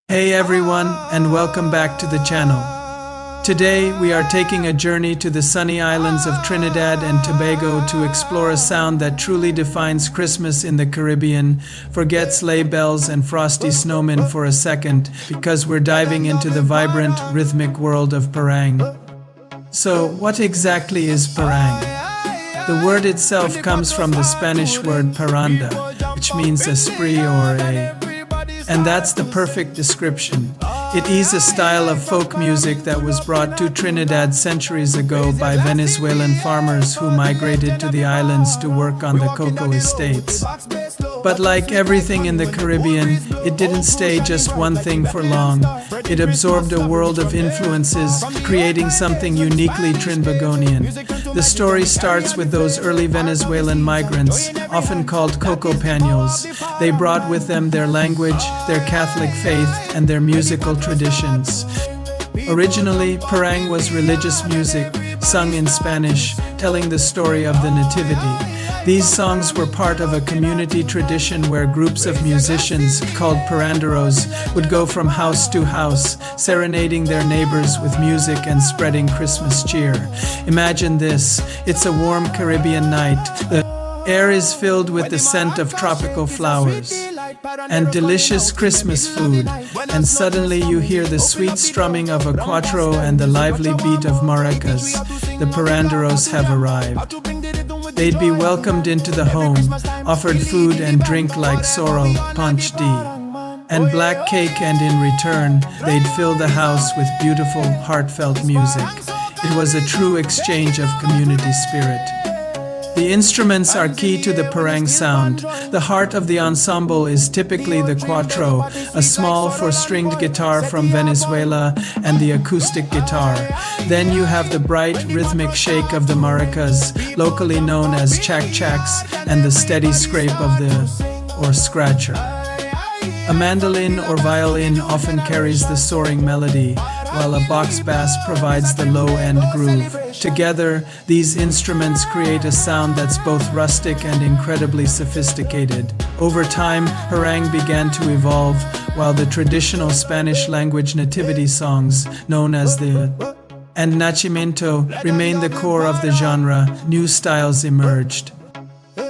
Hey everyone, and welcome back to the channel. Today we are taking a journey to the sunny islands of Trinidad and Tobago to explore a sound that truly defines Christmas in the Caribbean. Forget sleigh bells and frosty snowmen for a second, because we're diving into the vibrant, rhythmic world of parang. So, what exactly is parang? The word itself comes from the Spanish word parranda, which means a spree or a... And that's the perfect description. It is a style of folk music that was brought to Trinidad centuries ago by Venezuelan farmers who migrated to the islands to work on the cocoa estates. But like everything in the Caribbean, it didn't stay just one thing for long. It absorbed a world of influences, creating something uniquely Trinbagonian. The story starts with those early Venezuelan migrants, often called coco pañols. They brought with them their language, their Catholic faith, and their musical traditions. Originally, parang was religious music, sung in Spanish, telling the story of the Nativity. These songs were part of a community tradition where groups of musicians, called paranderos, would go from house to house, serenading their neighbors with music and spreading Christmas cheer. Imagine this, it's a warm Caribbean night. The air is filled with the scent of tropical flowers and delicious Christmas food, and suddenly you hear the sweet strumming of a cuatro and the lively beat of maracas. The paranderos have arrived. They'd be welcomed into the home, offered food and drink like sorrel, punch D, and black cake, and in return, they'd fill the house with beautiful, heartfelt music. It was a true exchange of community spirit. The instruments are key to the parang sound. The heart of the ensemble is typically the cuatro, a small four-stringed guitar from Venezuela, and the acoustic guitar. Then you have the bright, rhythmic shake of the maracas, locally known as chac-chacs, and the steady scrape of the scratcher. A mandolin or violin often carries the soaring melody, while a box bass provides the low-end groove. Together, these instruments create a sound that's both rustic and incredibly sophisticated. Over time, parang began to evolve, while the traditional Spanish-language nativity songs, known as the and Nacimiento, remained the core of the genre. New styles emerged.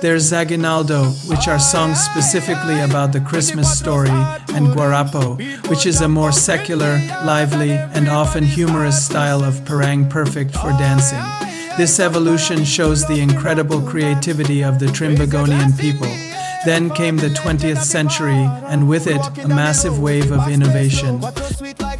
There's Zaguinaldo, which are songs specifically about the Christmas story, and Guarapo, which is a more secular, lively, and often humorous style of parang perfect for dancing. This evolution shows the incredible creativity of the Trinbagonian people. Then came the 20th century, and with it, a massive wave of innovation.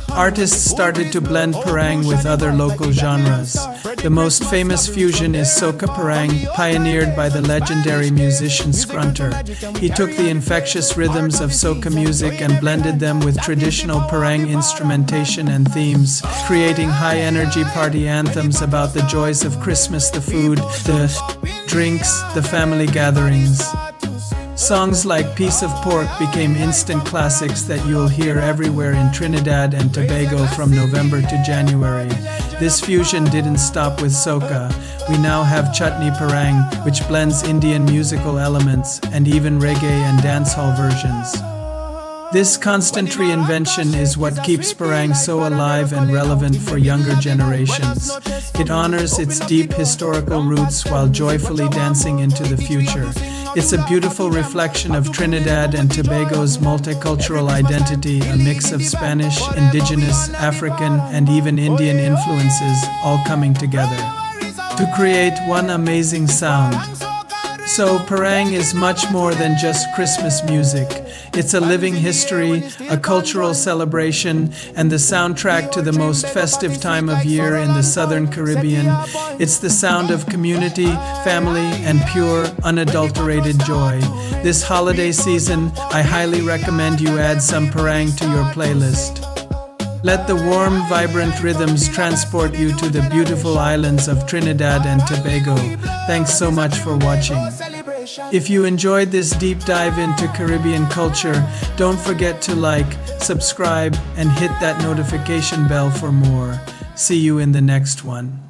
Artists started to blend parang with other local genres. The most famous fusion is soca parang, pioneered by the legendary musician Scrunter. He took the infectious rhythms of soca music and blended them with traditional parang instrumentation and themes, creating high-energy party anthems about the joys of Christmas, the food, the drinks, the family gatherings. Songs like Piece of Pork became instant classics that you'll hear everywhere in Trinidad and Tobago from November to January. This fusion didn't stop with soca. We now have chutney parang, which blends Indian musical elements, and even reggae and dancehall versions. This constant reinvention is what keeps parang so alive and relevant for younger generations. It honors its deep historical roots while joyfully dancing into the future. It's a beautiful reflection of Trinidad and Tobago's multicultural identity, a mix of Spanish, indigenous, African, and even Indian influences all coming together to create one amazing sound. So parang is much more than just Christmas music. It's a living history, a cultural celebration, and the soundtrack to the most festive time of year in the Southern Caribbean. It's the sound of community, family, and pure, unadulterated joy. This holiday season, I highly recommend you add some parang to your playlist. Let the warm, vibrant rhythms transport you to the beautiful islands of Trinidad and Tobago. Thanks so much for watching. If you enjoyed this deep dive into Caribbean culture, don't forget to like, subscribe, and hit that notification bell for more. See you in the next one.